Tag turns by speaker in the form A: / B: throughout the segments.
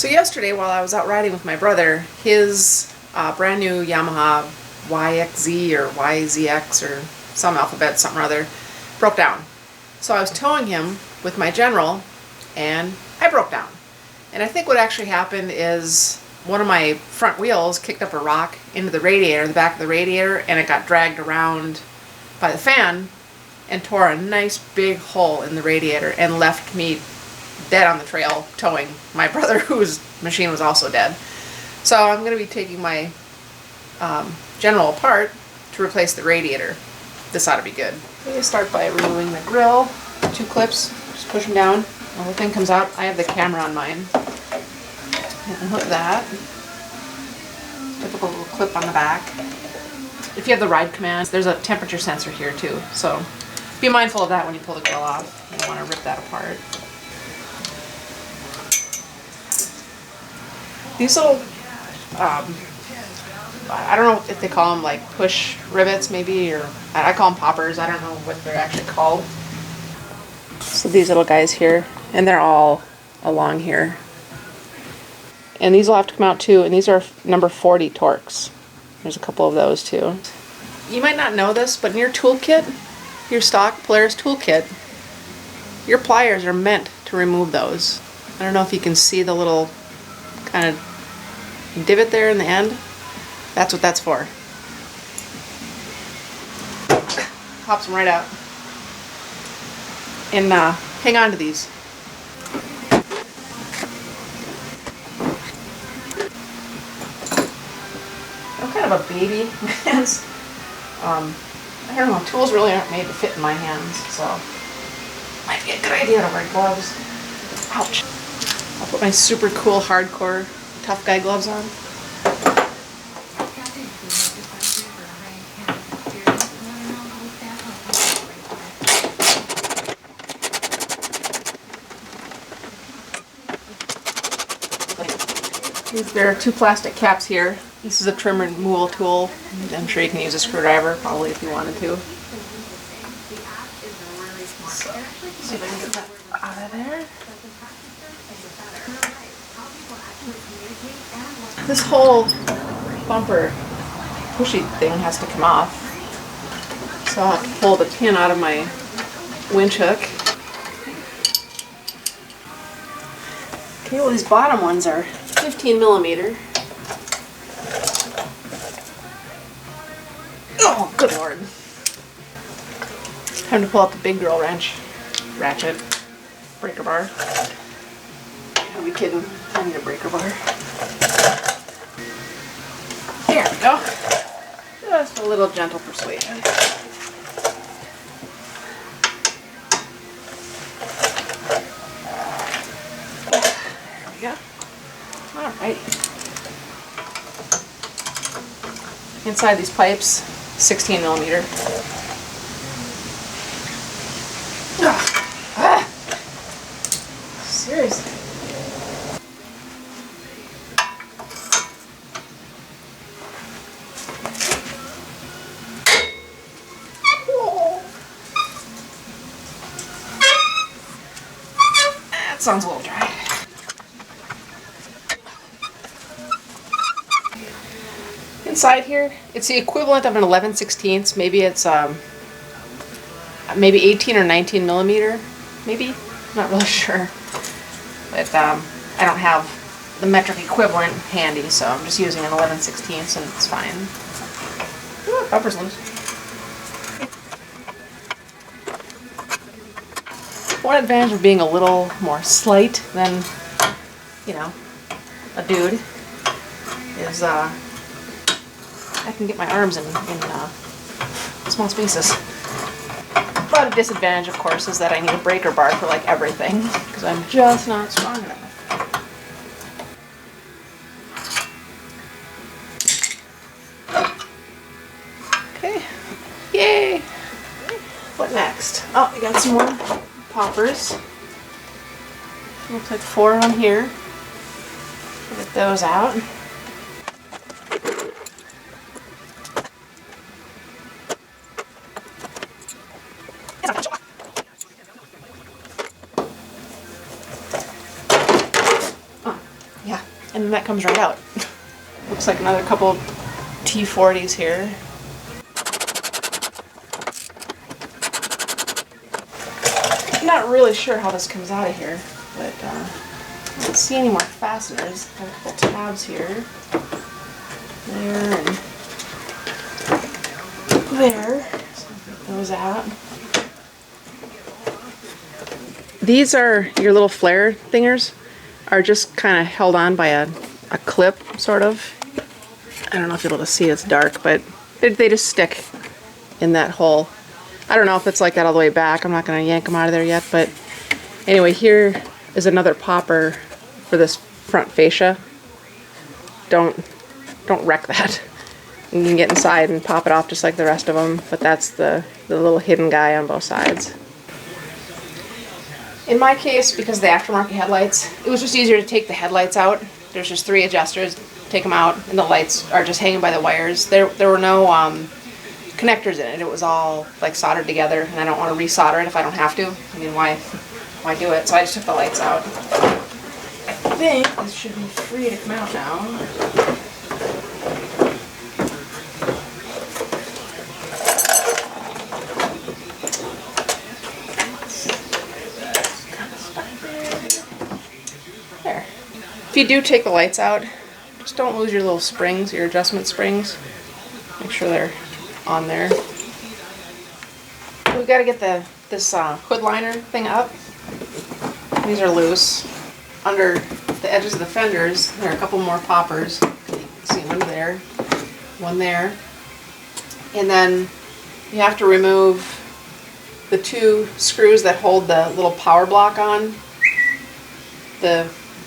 A: So yesterday while I was out riding with my brother, his brand new Yamaha YXZ or YZX or some alphabet, something or other, broke down. So I was towing him with my General and I broke down. And I think what actually happened is one of my front wheels kicked up a rock into the radiator, the back of the radiator, and it got dragged around by the fan and tore a nice big hole in the radiator and left me dead on the trail towing my brother, whose machine was also dead. So I'm going to be taking my General apart to replace the radiator. This ought to be good. I'm going to start by removing the grill. 2 clips, just push them down. The whole thing comes out. I have the camera on mine. Unhook that. Typical little clip on the back. If you have the ride commands, there's a temperature sensor here too, so be mindful of that when you pull the grill off. You don't want to rip that apart. These little, I don't know if they call them like push rivets maybe, or I call them poppers. I don't know what they're actually called. So these little guys here, and they're all along here. And these will have to come out too, and these are number 40 Torx. There's a couple of those too. You might not know this, but in your toolkit, your stock Polaris toolkit, your pliers are meant to remove those. I don't know if you can see the little kind of divot there in the end. That's what that's for. Pops them right out. And hang on to these. I'm kind of a baby. I don't know, tools really aren't made to fit in my hands, so might be a good idea to wear gloves. Ouch. I'll put my super cool, hardcore, tough guy gloves on. There are 2 plastic caps here. This is a trim removal tool. I'm sure you can use a screwdriver probably if you wanted to. So, see if I can get that out of there. This whole bumper pushy thing has to come off. So I'll have to pull the pin out of my winch hook. Okay, well these bottom ones are 15 millimeter. Oh, good lord. Time to pull out the big drill wrench, ratchet, breaker bar. Are we kidding? I need a breaker bar. There we go. Just a little gentle persuasion. There we go. Alright. Inside these pipes, 16 millimeter. Seriously. That sounds a little dry. Inside here, it's the equivalent of an 11/16. Maybe it's maybe 18 or 19 millimeter. Maybe, I'm not really sure. But I don't have the metric equivalent handy, so I'm just using an 11/16 and it's fine. Ooh, bumper's loose. One advantage of being a little more slight than, you know, a dude is I can get my arms in small spaces. But a disadvantage, of course, is that I need a breaker bar for like everything, because I'm just not strong enough. Okay, yay! What next? Oh, we got some more poppers. Looks like 4 on here. Get those out. Yeah. and then that comes right out. Looks like another couple T40s here. I'm not really sure how this comes out of here, but I don't see any more fasteners. Got a couple tabs here. There and there. So those out. These are your little flare thingers, are just kind of held on by a clip, sort of. I don't know if you'll be able to see, it's dark, but they just stick in that hole. I don't know if it's like that all the way back. I'm not going to yank them out of there yet, but anyway, here is another popper for this front fascia. Don't wreck that. You can get inside and pop it off just like the rest of them, but that's the little hidden guy on both sides. In my case, because of the aftermarket headlights, it was just easier to take the headlights out. There's just 3 adjusters, take them out, and the lights are just hanging by the wires. There were no connectors in it. It was all like soldered together, and I don't want to re-solder it if I don't have to. I mean, why do it? So I just took the lights out. I think this should be free to come out now. If you do take the lights out, just don't lose your little springs, your adjustment springs. Make sure they're on there. We've got to get this hood liner thing up. These are loose. Under the edges of the fenders, there are a couple more poppers. You can see one there. And then you have to remove the 2 screws that hold the little power block on.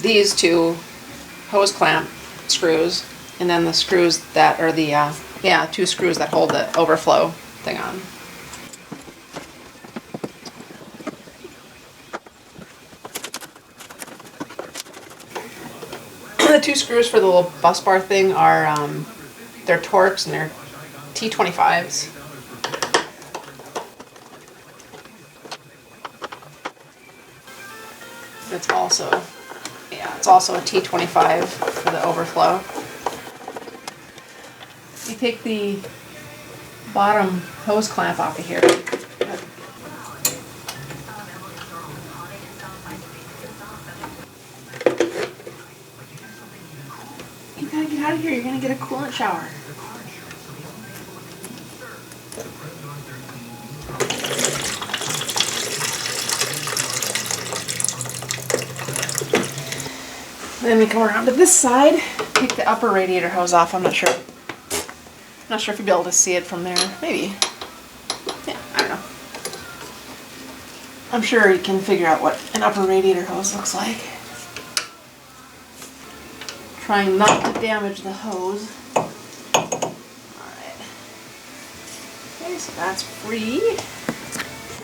A: These 2 hose clamp screws, and then the screws that are the 2 screws that hold the overflow thing on. The 2 screws for the little bus bar thing are they're Torx and they're T25s. It's also a T25 for the overflow. You take the bottom hose clamp off of here. You gotta get out of here, you're gonna get a coolant shower. Then we come around to this side, take the upper radiator hose off. I'm not sure if you'll be able to see it from there. Maybe. Yeah, I don't know. I'm sure you can figure out what an upper radiator hose looks like. Trying not to damage the hose. Alright. Okay, so that's free.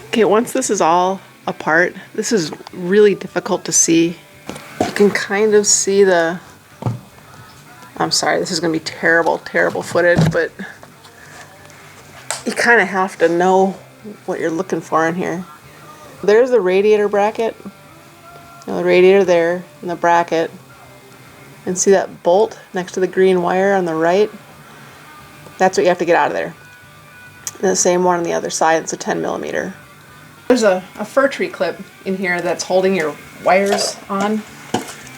A: Okay, once this is all apart, this is really difficult to see. You can kind of see the... I'm sorry, this is going to be terrible footage, but you kind of have to know what you're looking for in here. There's the radiator bracket. The radiator there, and the bracket. And see that bolt next to the green wire on the right? That's what you have to get out of there. And the same one on the other side, it's a 10mm. There's a fir tree clip in here that's holding your wires on.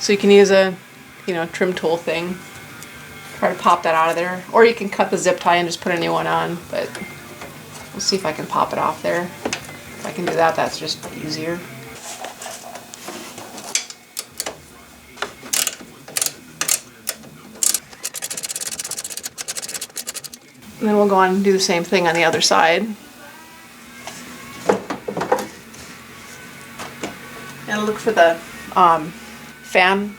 A: So you can use a, trim tool thing. Try to pop that out of there. Or you can cut the zip tie and just put a new one on, but we'll see if I can pop it off there. If I can do that, that's just easier. And then we'll go on and do the same thing on the other side. And look for the fan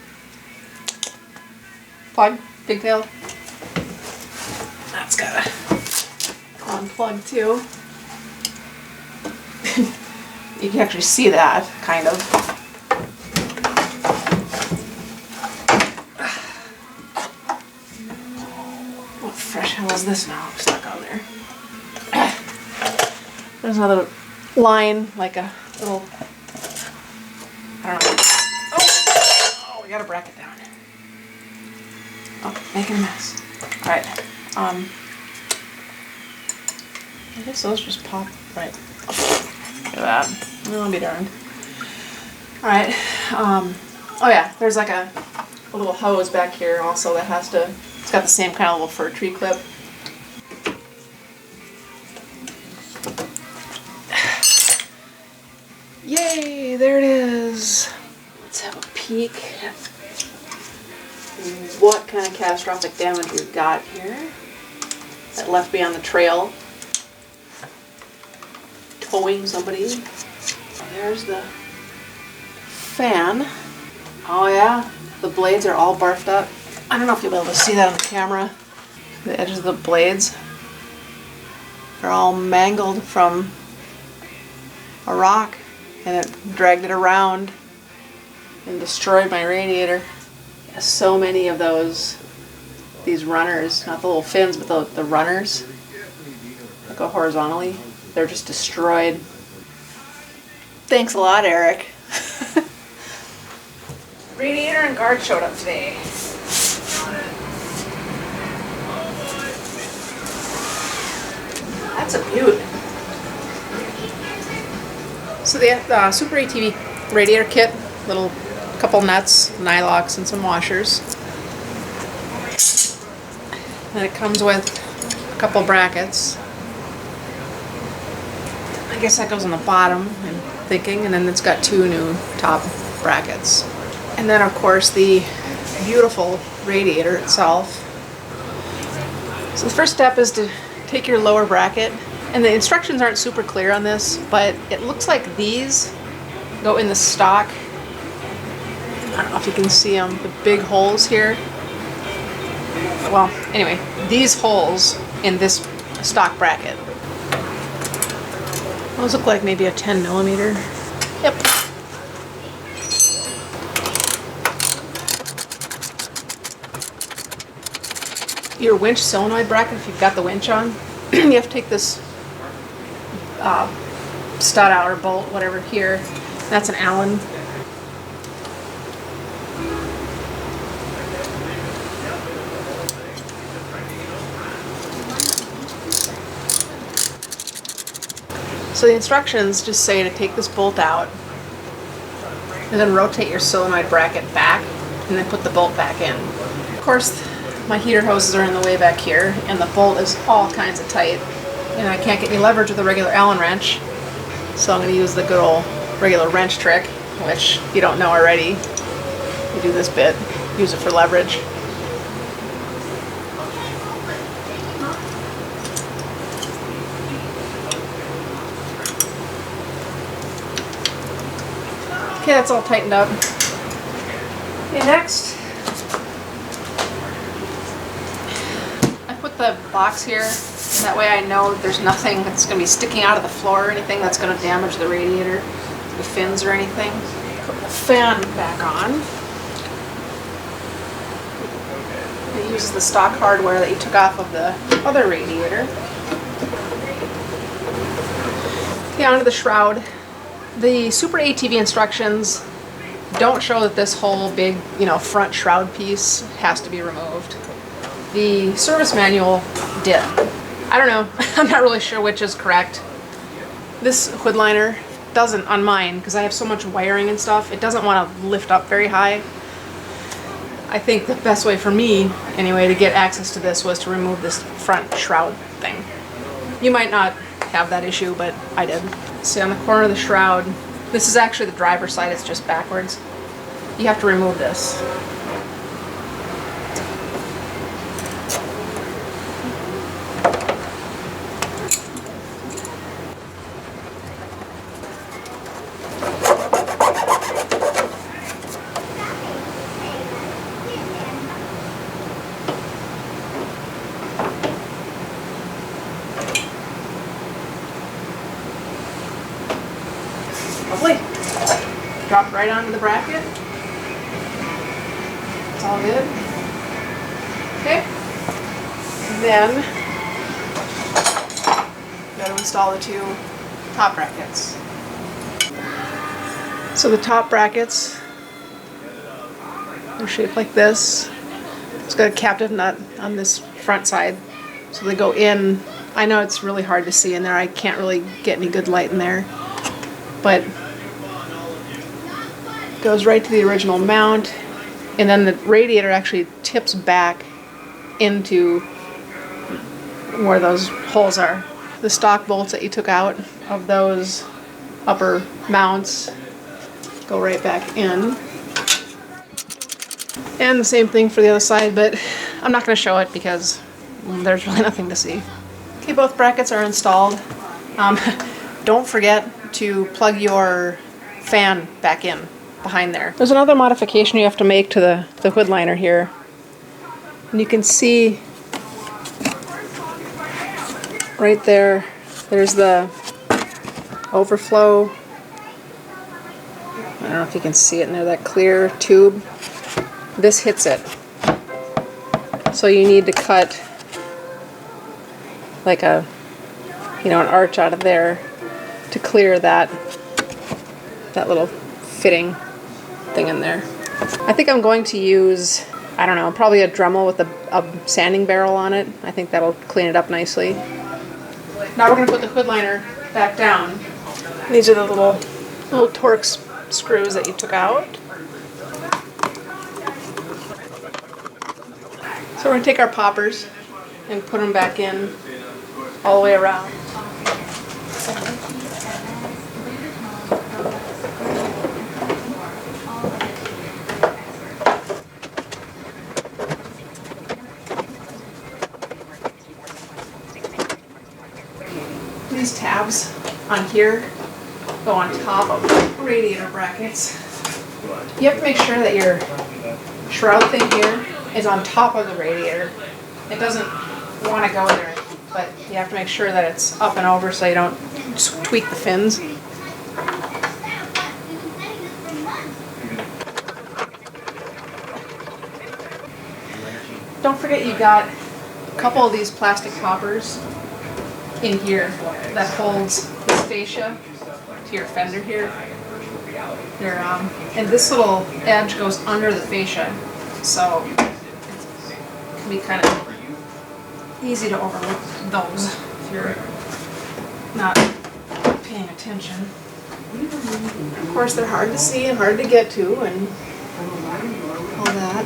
A: plug, pigtail. That's gotta unplug too. You can actually see that, kind of. What fresh hell is this now? I'm stuck on there. There's another line, like a little... I don't know. Oh, we got a bracket down. Oh, making a mess. Alright. I guess those just pop right. Look at that. I'll be darned. Alright. Oh yeah, there's like a little hose back here also that has to, it's got the same kind of little fir tree clip. Yay, there it is. Let's have a peek at what kind of catastrophic damage we've got here that left me on the trail towing somebody. There's the fan. Oh yeah, the blades are all barfed up. I don't know if you'll be able to see that on the camera. The edges of the blades are all mangled from a rock, and it dragged it around and destroyed my radiator. So many of these runners, not the little fins, but the runners that go horizontally, they're just destroyed. Thanks a lot, Eric. Radiator and guard showed up today. That's a beaut. So the Super ATV radiator kit, little couple nuts, nylocks, and some washers. And it comes with a couple brackets. I guess that goes on the bottom, I'm thinking, and then it's got two new top brackets. And then of course the beautiful radiator itself. So the first step is to take your lower bracket, and the instructions aren't super clear on this, but it looks like these go in the stock. I don't know if you can see them, the big holes here. Well, anyway, these holes in this stock bracket. Those look like maybe a 10 millimeter. Yep. Your winch solenoid bracket, if you've got the winch on, you have to take this stud out or bolt, whatever, here. That's an Allen. So the instructions just say to take this bolt out and then rotate your solenoid bracket back and then put the bolt back in. Of course, my heater hoses are in the way back here and the bolt is all kinds of tight and I can't get any leverage with a regular Allen wrench, so I'm going to use the good old regular wrench trick, which if you don't know already, you do this bit, use it for leverage. Okay, that's all tightened up. Okay, next, I put the box here. That way I know there's nothing that's going to be sticking out of the floor or anything that's going to damage the radiator, the fins or anything. Put the fan back on. It uses the stock hardware that you took off of the other radiator. Okay, onto the shroud. The Super ATV instructions don't show that this whole big, front shroud piece has to be removed. The service manual did. I don't know, I'm not really sure which is correct. This hood liner doesn't on mine, because I have so much wiring and stuff, it doesn't want to lift up very high. I think the best way for me, anyway, to get access to this was to remove this front shroud thing. You might not have that issue, but I did. See, on the corner of the shroud, this is actually the driver's side, it's just backwards. You have to remove this. Lovely. Drop right onto the bracket. It's all good. Okay. And then got to install the two top brackets. So the top brackets are shaped like this. It's got a captive nut on this front side, so they go in. I know it's really hard to see in there. I can't really get any good light in there, but it goes right to the original mount, and then the radiator actually tips back into where those holes are. The stock bolts that you took out of those upper mounts go right back in. And the same thing for the other side, but I'm not going to show it because there's really nothing to see. Okay, both brackets are installed. Don't forget to plug your fan back in behind there. There's another modification you have to make to the hood liner here. And you can see right there, there's the overflow. I don't know if you can see it in there, that clear tube. This hits it. So you need to cut like a, an arch out of there to clear that little fitting thing in there. I think I'm going to use, I don't know, probably a Dremel with a sanding barrel on it. I think that'll clean it up nicely. Now we're going to put the hood liner back down. These are the little Torx screws that you took out. So we're going to take our poppers and put them back in all the way around. These tabs on here go on top of the radiator brackets. You have to make sure that your shroud thing here is on top of the radiator. It doesn't want to go there, but you have to make sure that it's up and over so you don't just tweak the fins. Don't forget you got a couple of these plastic poppers in here that holds this fascia to your fender here. And this little edge goes under the fascia, so it can be kind of easy to overlook those if you're not paying attention. Of course, they're hard to see and hard to get to, and all that.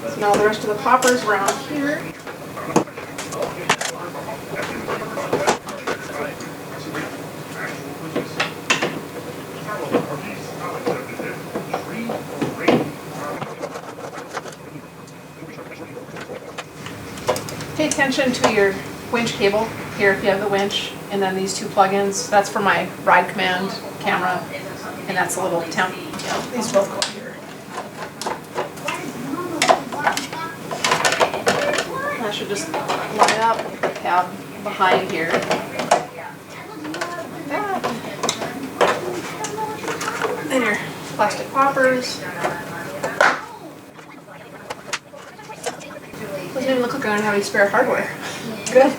A: So now the rest of the poppers around here. Pay attention to your winch cable here if you have the winch, and then these two plugins. That's for my ride command camera, and that's a little temp. These both go here. That should just line up with the tab behind here. Like that. And your plastic poppers. Doesn't even look like I don't have any spare hardware. Good.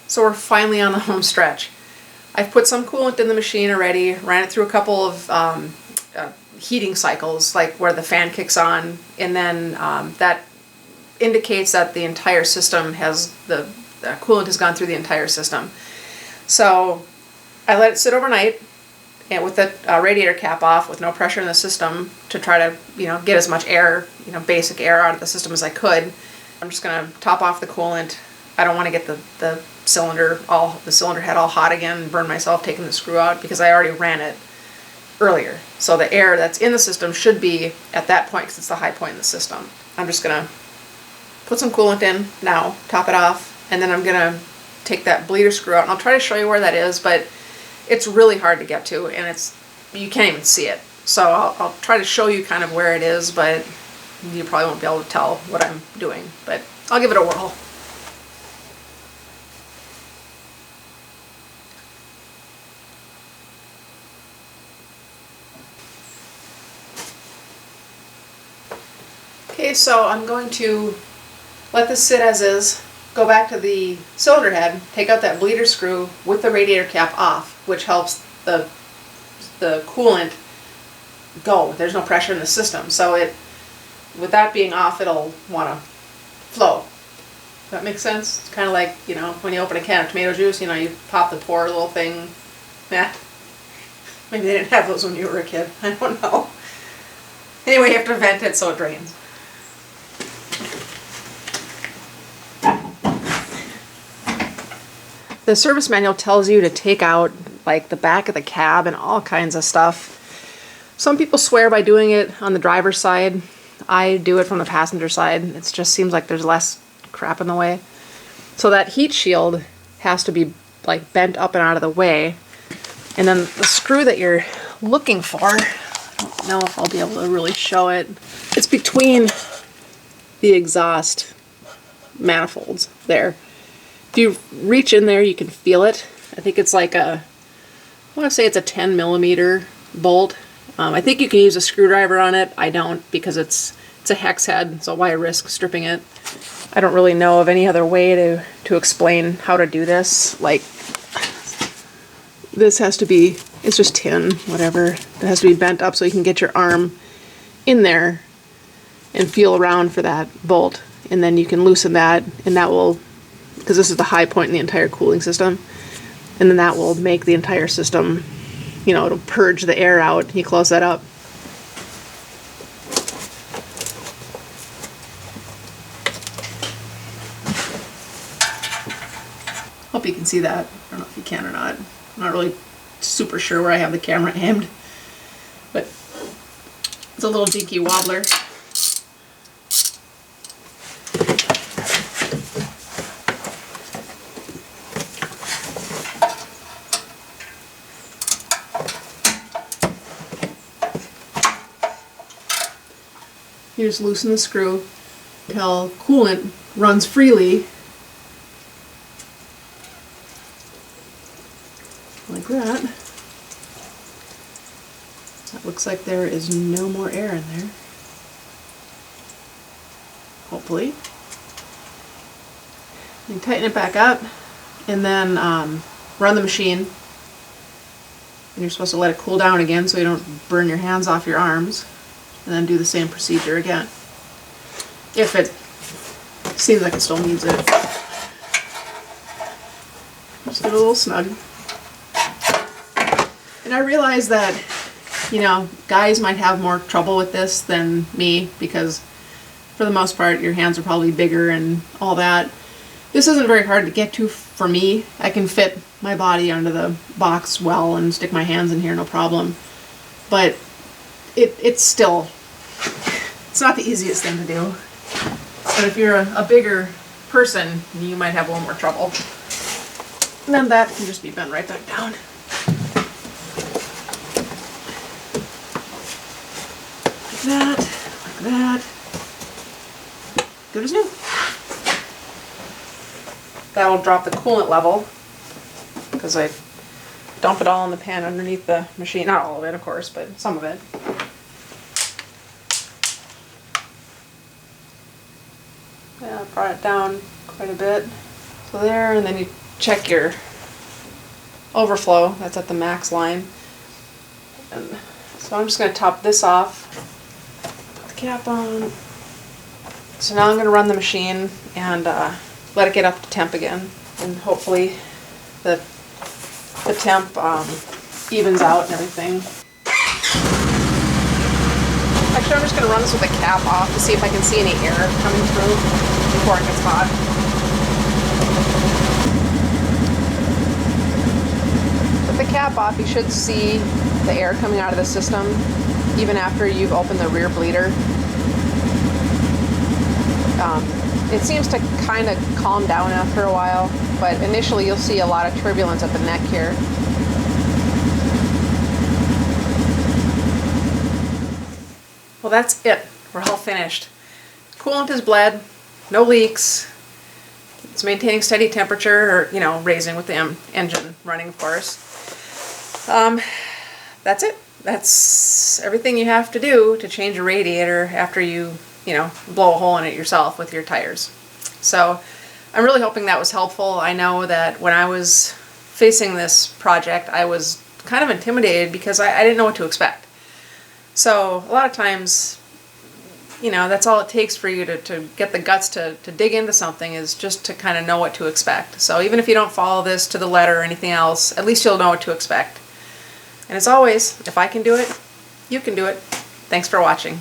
A: So we're finally on the home stretch. I've put some coolant in the machine already, ran it through a couple of heating cycles, like where the fan kicks on, and then that indicates that the entire system has, the coolant has gone through the entire system. So I let it sit overnight and with the radiator cap off with no pressure in the system to try to get as much air, basic air out of the system as I could. I'm just going to top off the coolant. I don't want to get the cylinder head all hot again and burn myself taking the screw out because I already ran it earlier. So the air that's in the system should be at that point because it's the high point in the system. I'm just going to put some coolant in now, top it off, and then I'm going to take that bleeder screw out, and I'll try to show you where that is, but it's really hard to get to, and you can't even see it. So I'll try to show you kind of where it is, but you probably won't be able to tell what I'm doing, but I'll give it a whirl. Okay, so I'm going to let this sit as is, go back to the cylinder head, take out that bleeder screw with the radiator cap off, which helps the coolant go. There's no pressure in the system, so with that being off, it'll want to flow. Does that make sense? It's kind of like, you know, when you open a can of tomato juice, you know, you pop the pour little thing. Yeah. Maybe they didn't have those when you were a kid. I don't know. Anyway, you have to vent it so it drains. The service manual tells you to take out like the back of the cab and all kinds of stuff. Some people swear by doing it on the driver's side. I do it from the passenger side. It just seems like there's less crap in the way. So that heat shield has to be like bent up and out of the way. And then the screw that you're looking for, I don't know if I'll be able to really show it. It's between the exhaust manifolds there. If you reach in there, you can feel it. I think it's like I want to say it's a 10 millimeter bolt. I think you can use a screwdriver on it. I don't, because it's a hex head, so why risk stripping it? I don't really know of any other way to explain how to do this. Like, this has to be, it's just tin, whatever. It has to be bent up so you can get your arm in there and feel around for that bolt. And then you can loosen that, and that will, because this is the high point in the entire cooling system, and then that will make the entire system, you know, it'll purge the air out. You close that up. Hope you can see that. I don't know if you can or not. I'm not really super sure where I have the camera aimed, but it's a little dinky wobbler. You just loosen the screw until coolant runs freely, like that. That looks like there is no more air in there, hopefully. You tighten it back up, and then run the machine. And you're supposed to let it cool down again so you don't burn your hands off your arms. And then do the same procedure again, if it seems like it still needs it. Just get a little snug. And I realize that, you know, guys might have more trouble with this than me, because for the most part your hands are probably bigger and all that. This isn't very hard to get to for me. I can fit my body under the box well and stick my hands in here, no problem. But it's still, it's not the easiest thing to do. But if you're a bigger person, you might have a little more trouble. And then that can just be bent right back down. Like that, like that. Good as new. That'll drop the coolant level, because I dump it all in the pan underneath the machine. Not all of it, of course, but some of it. Yeah, I brought it down quite a bit. So there, and then you check your overflow. That's at the max line. And so I'm just going to top this off, put the cap on. So now I'm going to run the machine and let it get up to temp again, and hopefully the temp evens out and everything. Actually, I'm just going to run this with the cap off to see if I can see any air coming through before it gets hot. With the cap off, you should see the air coming out of the system even after you've opened the rear bleeder. It seems to kind of calm down after a while, but initially you'll see a lot of turbulence at the neck here. Well, that's it. We're all finished. Coolant is bled, no leaks. It's maintaining steady temperature, or, you know, raising with the engine running, of course. That's it. That's everything you have to do to change a radiator after you know, blow a hole in it yourself with your tires. So I'm really hoping that was helpful. I know that when I was facing this project, I was kind of intimidated because I didn't know what to expect. So a lot of times, you know, that's all it takes for you to get the guts to dig into something, is just to kind of know what to expect. So even if you don't follow this to the letter or anything else, at least you'll know what to expect. And as always, if I can do it, you can do it. Thanks for watching.